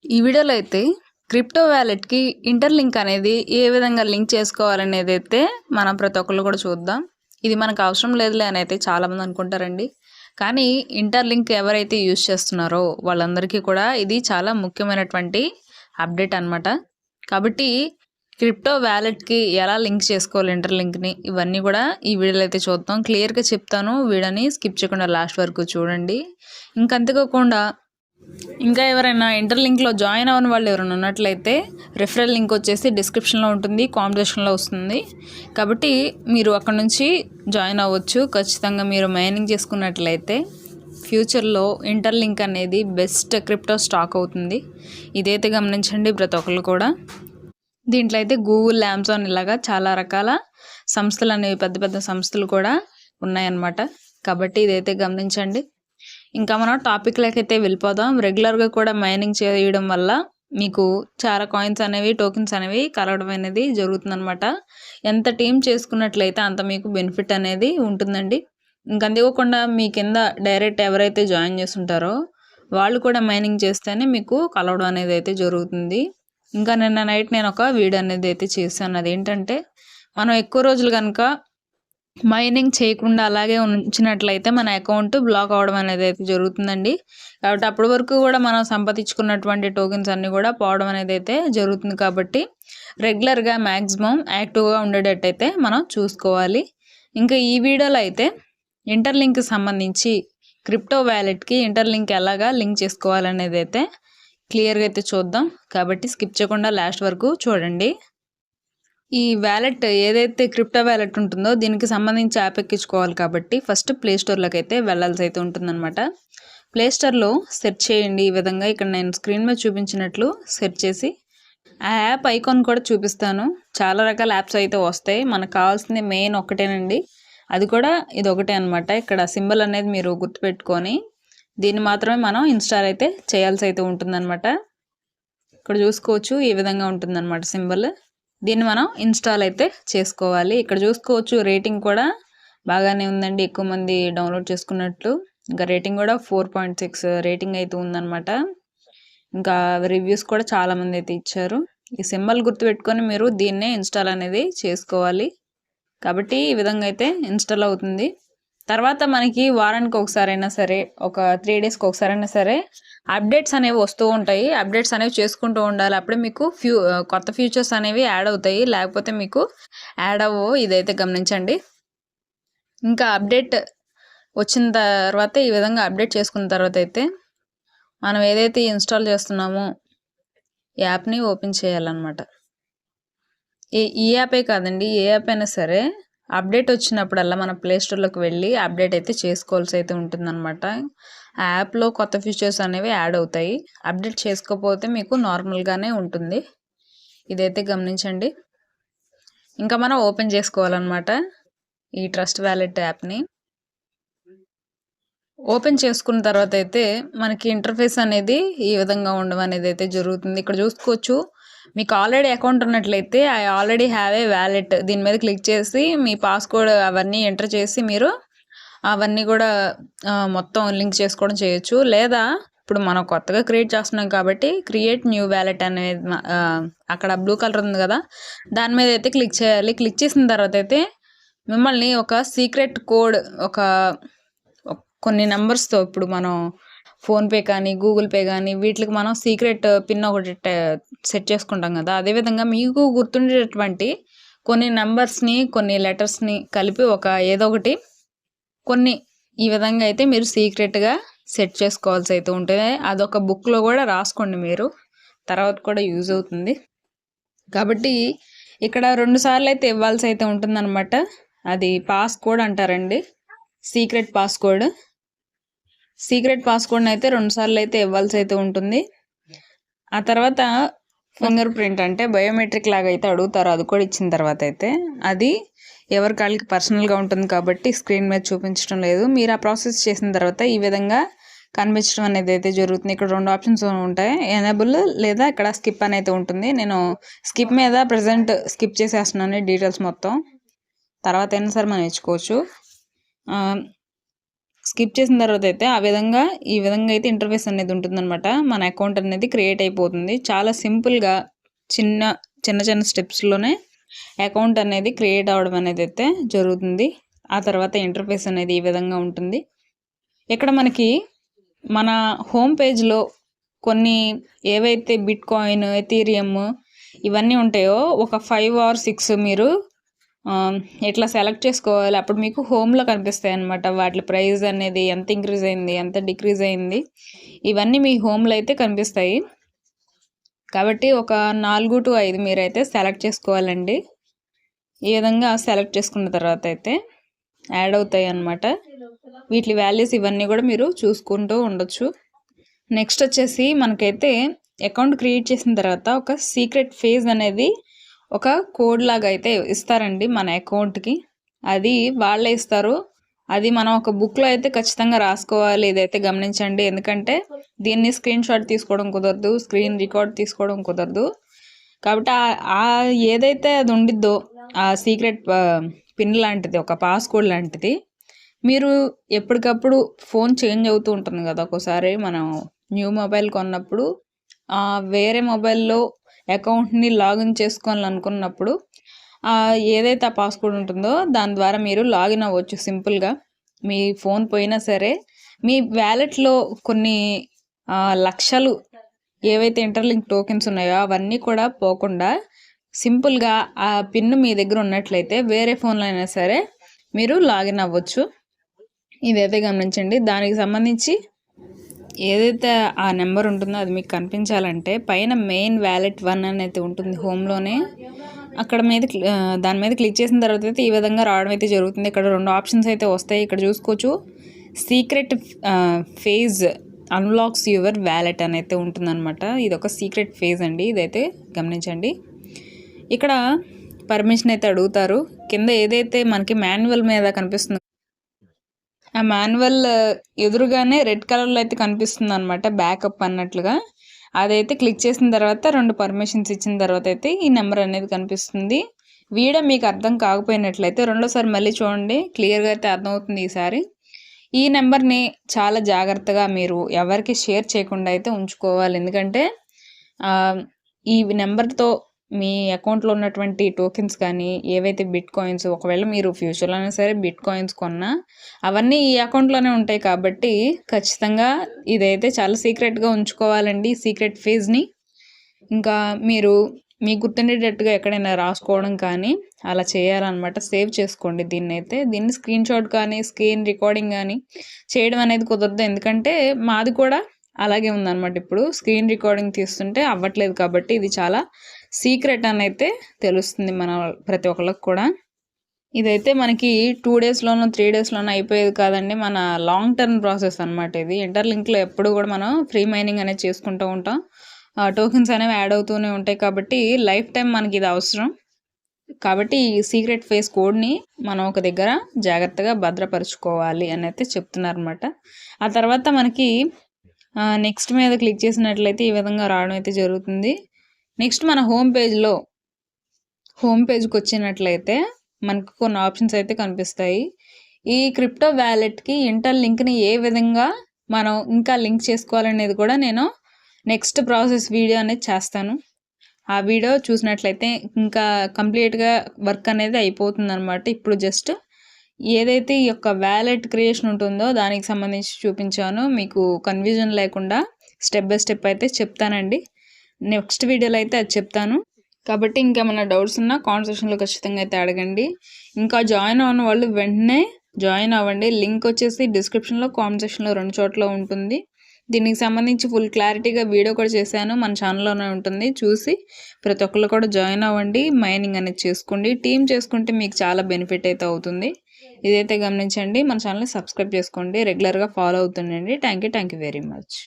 ఈ వీడియోలో అయితే క్రిప్టో వ్యాలెట్‌కి ఇంటర్‌లింక్ అనేది ఏ విధంగా లింక్ చేసుకోవాలనేదైతే మనం ప్రతి ఒక్కళ్ళు కూడా చూద్దాం. ఇది మనకు అవసరం లేదులే అని అయితే చాలామంది అనుకుంటారండి. కానీ ఇంటర్‌లింక్ ఎవరైతే యూజ్ చేస్తున్నారో వాళ్ళందరికీ కూడా ఇది చాలా ముఖ్యమైనటువంటి అప్డేట్ అనమాట. కాబట్టి క్రిప్టో వ్యాలెట్‌కి ఎలా లింక్ చేసుకోవాలి ఇంటర్‌లింక్‌ని ఇవన్నీ కూడా ఈ వీడియోలో అయితే చూద్దాం. క్లియర్‌గా చెప్తాను. వీడియోని స్కిప్ చేయకుండా లాస్ట్ వరకు చూడండి. అంతేకాకుండా ఇంకా ఎవరైనా ఇంటర్‌లింక్‌లో జాయిన్ అవ్వని వాళ్ళు ఎవరైనా ఉన్నట్లయితే రిఫరల్ లింక్ వచ్చేసి డిస్క్రిప్షన్‌లో ఉంటుంది, కామెంట్ వస్తుంది. కాబట్టి మీరు అక్కడ నుంచి జాయిన్ అవ్వచ్చు. ఖచ్చితంగా మీరు మైనింగ్ చేసుకున్నట్లయితే ఫ్యూచర్లో ఇంటర్‌లింక్ అనేది బెస్ట్ క్రిప్టో స్టాక్ అవుతుంది. ఇదైతే గమనించండి ప్రతి ఒక్కళ్ళు కూడా. దీంట్లో అయితే గూగుల్, అమెజాన్ ఇలాగా చాలా రకాల సంస్థలు అనేవి పెద్ద పెద్ద సంస్థలు కూడా ఉన్నాయన్నమాట. కాబట్టి ఇదైతే గమనించండి. ఇంకా మనం టాపిక్‌లోకి అయితే వెళ్ళిపోదాం. రెగ్యులర్‌గా కూడా మైనింగ్ చేయడం వల్ల మీకు చాలా కాయిన్స్ అనేవి, టోకెన్స్ అనేవి కలవడం అనేది జరుగుతుందనమాట. ఎంత టీమ్ చేసుకున్నట్లయితే అంత మీకు బెనిఫిట్ అనేది ఉంటుందండి. ఇంక అంతేకాకుండా మీ కింద డైరెక్ట్ ఎవరైతే జాయిన్ చేసుంటారో వాళ్ళు కూడా మైనింగ్ చేస్తేనే మీకు కలవడం అనేది అయితే జరుగుతుంది. ఇంకా నిన్న నైట్ నేను ఒక వీడియో అనేది అయితే చేశాను. అదేంటంటే మనం ఎక్కువ రోజులు కనుక మైనింగ్ చేయకుండా అలాగే ఉంచినట్లయితే మన అకౌంట్ బ్లాక్ అవ్వడం అనేది అయితే జరుగుతుందండి. కాబట్టి అప్పటి వరకు కూడా మనం సంపాదించుకున్నటువంటి టోకెన్స్ అన్నీ కూడా పోవడం అనేది అయితే జరుగుతుంది. కాబట్టి రెగ్యులర్గా మ్యాక్సిమం యాక్టివ్గా ఉండేటట్టయితే మనం చూసుకోవాలి. ఇంకా ఈ వీడియోలో అయితే ఇంటర్‌లింక్‌కి సంబంధించి క్రిప్టో వ్యాలెట్‌కి ఇంటర్‌లింక్ ఎలాగా లింక్ చేసుకోవాలనేది అయితే క్లియర్‌గా అయితే చూద్దాం. కాబట్టి స్కిప్ చేయకుండా లాస్ట్ వరకు చూడండి. ఈ వ్యాలెట్ ఏదైతే క్రిప్టో వ్యాలెట్ ఉంటుందో దీనికి సంబంధించి యాప్ ఎక్కించుకోవాలి. కాబట్టి ఫస్ట్ ప్లే స్టోర్లోకి అయితే వెళ్ళాల్సి అయితే ఉంటుందన్నమాట. ప్లే స్టోర్లో సెర్చ్ చేయండి. ఈ విధంగా ఇక్కడ నేను స్క్రీన్ మీద చూపించినట్లు సెర్చ్ చేసి ఆ యాప్ ఐకాన్ కూడా చూపిస్తాను. చాలా రకాల యాప్స్ అయితే వస్తాయి. మనకు కావాల్సింది మెయిన్ ఒకటేనండి. అది కూడా ఇది ఒకటే అనమాట. ఇక్కడ సింబల్ అనేది మీరు గుర్తుపెట్టుకొని దీన్ని మాత్రమే మనం ఇన్స్టాల్ అయితే చేయాల్సి అయితే ఉంటుందన్నమాట. ఇక్కడ చూసుకోవచ్చు ఈ విధంగా ఉంటుందన్నమాట సింబల్. దీన్ని మనం ఇన్స్టాల్ అయితే చేసుకోవాలి. ఇక్కడ చూసుకోవచ్చు రేటింగ్ కూడా బాగానే ఉందండి. ఎక్కువ మంది డౌన్లోడ్ చేసుకున్నట్లు. ఇంకా రేటింగ్ కూడా 4.6 రేటింగ్ అయితే ఉందన్నమాట. ఇంకా రివ్యూస్ కూడా చాలామంది అయితే ఇచ్చారు. ఈ సింబల్ గుర్తుపెట్టుకొని మీరు దీన్నే ఇన్స్టాల్ అనేది చేసుకోవాలి. కాబట్టి ఈ విధంగా అయితే ఇన్స్టాల్ అవుతుంది. తర్వాత మనకి వారానికి ఒకసారైనా సరే, ఒక 3 డేస్కి ఒకసారైనా సరే అప్డేట్స్ అనేవి వస్తూ ఉంటాయి. అప్డేట్స్ అనేవి చేసుకుంటూ ఉండాలి. అప్పుడే మీకు కొత్త ఫీచర్స్ అనేవి యాడ్ అవుతాయి. లేకపోతే మీకు యాడ్ అవ్వవు. ఇదైతే గమనించండి. ఇంకా అప్డేట్ వచ్చిన తర్వాత ఈ విధంగా అప్డేట్ చేసుకున్న తర్వాత అయితే మనం ఏదైతే ఇన్స్టాల్ చేస్తున్నామో యాప్ని ఓపెన్ చేయాలన్నమాట. ఈ యాపే కాదండి, ఏ యాప్ అయినా సరే అప్డేట్ వచ్చినప్పుడల్లా మన ప్లే స్టోర్లోకి వెళ్ళి అప్డేట్ అయితే చేసుకోవాల్సి అయితే ఉంటుందన్నమాట. ఆ యాప్లో కొత్త ఫీచర్స్ అనేవి యాడ్ అవుతాయి. అప్డేట్ చేసుకోకపోతే మీకు నార్మల్గానే ఉంటుంది. ఇదైతే గమనించండి. ఇంకా మనం ఓపెన్ చేసుకోవాలన్నమాట ఈ ట్రస్ట్ వ్యాలెట్ యాప్ని. ఓపెన్ చేసుకున్న తర్వాత అయితే మనకి ఇంటర్ఫేస్ అనేది ఈ విధంగా ఉండడం అనేది అయితే జరుగుతుంది. ఇక్కడ చూసుకోవచ్చు మీకు ఆల్రెడీ అకౌంట్ ఉన్నట్లయితే I already have a wallet దీని మీద క్లిక్ చేసి మీ పాస్వర్డ్ అవన్నీ ఎంటర్ చేసి మీరు అవన్నీ కూడా మొత్తం లింక్ చేసుకోవడం చేయొచ్చు. లేదా ఇప్పుడు మనం కొత్తగా క్రియేట్ చేస్తున్నాం కాబట్టి క్రియేట్ న్యూ వ్యాలెట్ అనేది అక్కడ బ్లూ కలర్ ఉంది కదా, దాని మీద అయితే క్లిక్ చేయాలి. క్లిక్ చేసిన తర్వాత అయితే మిమ్మల్ని ఒక సీక్రెట్ కోడ్ కొన్ని నెంబర్స్తో, ఇప్పుడు మనం ఫోన్పే కానీ గూగుల్ పే కానీ వీటికి మనం సీక్రెట్ పిన్ ఒకటి సెట్ చేసుకుంటాం కదా, అదేవిధంగా మీకు గుర్తుండేటటువంటి కొన్ని నెంబర్స్ని కొన్ని లెటర్స్ని కలిపి ఏదో ఒకటి కొన్ని ఈ విధంగా అయితే మీరు సీక్రెట్గా సెట్ చేసుకోవాల్సి అయితే ఉంటుంది. అదొక బుక్లో కూడా రాసుకోండి, మీరు తర్వాత కూడా యూజ్ అవుతుంది. కాబట్టి ఇక్కడ 2 సార్లు అయితే ఇవ్వాల్సి అయితే ఉంటుందన్నమాట. అది పాస్కోడ్ అంటారండి, సీక్రెట్ పాస్కోడ్. సీక్రెట్ పాస్కోడ్ని అయితే 2 సార్లు అయితే ఇవ్వాల్సి అయితే ఉంటుంది. ఆ తర్వాత ఫింగర్ ప్రింట్ అంటే బయోమెట్రిక్ లాగా అయితే అడుగుతారు. అది కూడా ఇచ్చిన తర్వాత అయితే అది ఎవరి కాళ్ళకి పర్సనల్గా ఉంటుంది కాబట్టి స్క్రీన్ మీద చూపించడం లేదు. మీరు ఆ ప్రాసెస్ చేసిన తర్వాత ఈ విధంగా కనిపించడం అనేది అయితే జరుగుతుంది. ఇక్కడ 2 ఆప్షన్స్ ఉంటాయి, ఎనేబుల్ లేదా ఇక్కడ స్కిప్ అనేది ఉంటుంది. నేను స్కిప్ మీద ప్రజెంట్ స్కిప్ చేసేస్తున్నాను డీటెయిల్స్ మొత్తం. తర్వాత అయినా సరే మనం ఇచ్చుకోవచ్చు. స్కిప్ చేసిన తర్వాత అయితే ఈ విధంగా అయితే ఇంటర్ఫేస్ అనేది ఉంటుందన్నమాట. మన అకౌంట్ అనేది క్రియేట్ అయిపోతుంది. చాలా సింపుల్గా చిన్న చిన్న చిన్న స్టెప్స్లోనే అకౌంట్ అనేది క్రియేట్ అవ్వడం అనేది అయితే జరుగుతుంది. ఆ తర్వాత ఇంటర్ఫేస్ అనేది ఈ విధంగా ఉంటుంది. ఇక్కడ మనకి మన హోమ్ పేజ్లో కొన్ని ఏవైతే బిట్ కాయిన్, ఎథీరియం ఇవన్నీ ఉంటాయో ఒక 5 or 6 మీరు ఇట్లా సెలెక్ట్ చేసుకోవాలి. అప్పుడు మీకు హోమ్లో కనిపిస్తాయి అన్నమాట. వాటి ప్రైస్ అనేది ఎంత ఇంక్రీజ్ అయింది, ఎంత డిక్రీజ్ అయింది, ఇవన్నీ మీ హోమ్లో అయితే కనిపిస్తాయి. కాబట్టి ఒక 4 to 5 మీరైతే సెలెక్ట్ చేసుకోవాలండి. ఈ విధంగా సెలెక్ట్ చేసుకున్న తర్వాత అయితే యాడ్ అవుతాయి అన్నమాట. వీటి వాల్యూస్ ఇవన్నీ కూడా మీరు చూసుకుంటూ ఉండొచ్చు. నెక్స్ట్ వచ్చేసి మనకైతే అకౌంట్ క్రియేట్ చేసిన తర్వాత ఒక సీక్రెట్ ఫేజ్ అనేది ఒక కోడ్ లాగా అయితే ఇస్తారండి మన అకౌంట్కి. అది వాళ్ళే ఇస్తారు. అది మనం ఒక బుక్లో అయితే ఖచ్చితంగా రాసుకోవాలి. ఇదైతే గమనించండి. ఎందుకంటే దీన్ని స్క్రీన్ షాట్ తీసుకోవడం కుదరదు, స్క్రీన్ రికార్డ్ తీసుకోవడం కుదరదు. కాబట్టి ఏదైతే అది ఉండిద్దో ఆ సీక్రెట్ పిన్ లాంటిది, ఒక పాస్కోడ్ లాంటిది, మీరు ఎప్పటికప్పుడు ఫోన్ చేంజ్ అవుతూ ఉంటుంది కదా. ఒక్కోసారి మనం న్యూ మొబైల్ కొన్నప్పుడు వేరే మొబైల్లో అకౌంట్ని లాగిన్ చేసుకోవాలనుకున్నప్పుడు ఏదైతే ఆ పాస్కోడ్ ఉంటుందో దాని ద్వారా మీరు లాగిన్ అవ్వచ్చు సింపుల్గా. మీ ఫోన్ పోయినా సరే మీ వ్యాలెట్లో కొన్ని లక్షలు ఏవైతే ఇంటర్లింక్ టోకెన్స్ ఉన్నాయో అవన్నీ కూడా పోకుండా సింపుల్గా ఆ పిన్ మీ దగ్గర ఉన్నట్లయితే వేరే ఫోన్లో అయినా సరే మీరు లాగిన్ అవ్వచ్చు. ఇదైతే గమనించండి. దానికి సంబంధించి ఏదైతే ఆ నెంబర్ ఉంటుందో అది మీకు కనిపించాలంటే పైన మెయిన్ వ్యాలెట్ 1 అనేది ఉంటుంది హోమ్లోనే. అక్కడ దాని మీద క్లిక్ చేసిన తర్వాత అయితే ఈ విధంగా రావడం అయితే జరుగుతుంది. ఇక్కడ 2 ఆప్షన్స్ అయితే వస్తాయి. ఇక్కడ చూసుకోవచ్చు, secret phase unlocks your wallet అని అయితే ఉంటుందన్నమాట. ఇది ఒక సీక్రెట్ ఫేజ్ అండి. ఇదైతే గమనించండి. ఇక్కడ పర్మిషన్ అయితే అడుగుతారు. కింద ఏదైతే మనకి మాన్యువల్ మీద కనిపిస్తుందో ఆ మాన్యువల్ ఎదురుగానే రెడ్ కలర్లో అయితే కనిపిస్తుంది అనమాట, బ్యాకప్ అన్నట్లుగా. అదైతే క్లిక్ చేసిన తర్వాత 2 పర్మిషన్స్ ఇచ్చిన తర్వాత అయితే ఈ నెంబర్ అనేది కనిపిస్తుంది. వీడియో మీకు అర్థం కాకపోయినట్లయితే రెండోసారి మళ్ళీ చూడండి, క్లియర్గా అయితే అర్థమవుతుంది. ఈసారి ఈ నెంబర్ని చాలా జాగ్రత్తగా మీరు ఎవరికి షేర్ చేయకుండా అయితే ఉంచుకోవాలి. ఎందుకంటే ఈ నెంబర్తో మీ అకౌంట్లో ఉన్నటువంటి టోకెన్స్ కానీ ఏవైతే బిట్ కాయిన్స్, ఒకవేళ మీరు ఫ్యూచర్లో అయినా సరే బిట్ కాయిన్స్ కొన్నా అవన్నీ ఈ అకౌంట్లోనే ఉంటాయి. కాబట్టి ఖచ్చితంగా ఇదైతే చాలా సీక్రెట్గా ఉంచుకోవాలండి, సీక్రెట్ ఫేజ్ని. ఇంకా మీరు మీకు గుర్తుండేటట్టుగా ఎక్కడైనా రాసుకోవడం కానీ అలా చేయాలన్నమాట. సేవ్ చేసుకోండి దీన్ని స్క్రీన్ షాట్ కానీ స్క్రీన్ రికార్డింగ్ కానీ చేయడం అనేది కుదరదు. ఎందుకంటే మాది కూడా అలాగే ఉందన్నమాట. ఇప్పుడు స్క్రీన్ రికార్డింగ్ తీస్తుంటే అవ్వట్లేదు. కాబట్టి ఇది చాలా సీక్రెట్ అని అయితే తెలుస్తుంది మన ప్రతి ఒక్కరికి కూడా. ఇదైతే మనకి 2 daysలోనో 3 daysలోనో అయిపోయేది కాదండి. మన లాంగ్ టర్మ్ ప్రాసెస్ అనమాట ఇది. ఇంటర్లింక్లో ఎప్పుడు కూడా మనం ఫ్రీ మైనింగ్ అనేది చేసుకుంటూ ఉంటాం. టోకెన్స్ అనేవి యాడ్ అవుతూనే ఉంటాయి. కాబట్టి లైఫ్ టైం మనకి ఇది అవసరం. కాబట్టి ఈ సీక్రెట్ ఫేస్ కోడ్ని మనం ఒక దగ్గర జాగ్రత్తగా భద్రపరుచుకోవాలి అని అయితే చెప్తున్నారు అనమాట. ఆ తర్వాత మనకి నెక్స్ట్ మీద క్లిక్ చేసినట్లయితే ఈ విధంగా రావడం అయితే జరుగుతుంది. నెక్స్ట్ మన హోమ్ పేజ్కి వచ్చినట్లయితే మనకు కొన్ని ఆప్షన్స్ అయితే కనిపిస్తాయి. ఈ క్రిప్టో వ్యాలెట్కి ఇంటర్లింక్ని ఏ విధంగా మనం ఇంకా లింక్ చేసుకోవాలనేది కూడా నేను నెక్స్ట్ ప్రాసెస్ వీడియో అనేది చేస్తాను. ఆ వీడియో చూసినట్లయితే ఇంకా కంప్లీట్గా వర్క్ అనేది అయిపోతుంది అనమాట. ఇప్పుడు జస్ట్ ఏదైతే ఈ యొక్క వ్యాలెట్ క్రియేషన్ ఉంటుందో దానికి సంబంధించి చూపించాను. మీకు కన్ఫ్యూజన్ లేకుండా స్టెప్ బై స్టెప్ అయితే చెప్తానండి. నెక్స్ట్ వీడియోలో అయితే అది చెప్తాను. కాబట్టి ఇంకేమైనా డౌట్స్ ఉన్నా కామెంట్ సెక్షన్లో ఖచ్చితంగా అయితే అడగండి. ఇంకా జాయిన్ అవ్వని వాళ్ళు వెంటనే జాయిన్ అవ్వండి. లింక్ వచ్చేసి డిస్క్రిప్షన్లో, కామెంట్ సెక్షన్లో 2 చోట్ల ఉంటుంది. దీనికి సంబంధించి ఫుల్ క్లారిటీగా వీడియో కూడా చేశాను, మన ఛానల్లోనే ఉంటుంది. చూసి ప్రతి ఒక్కళ్ళు కూడా జాయిన్ అవ్వండి, మైనింగ్ అనేది చేసుకోండి. టీమ్ చేసుకుంటే మీకు చాలా బెనిఫిట్ అయితే అవుతుంది. ఇదైతే గమనించండి. మన ఛానల్ని సబ్స్క్రైబ్ చేసుకోండి, రెగ్యులర్గా ఫాలో అవుతుండండి. Thank you very much.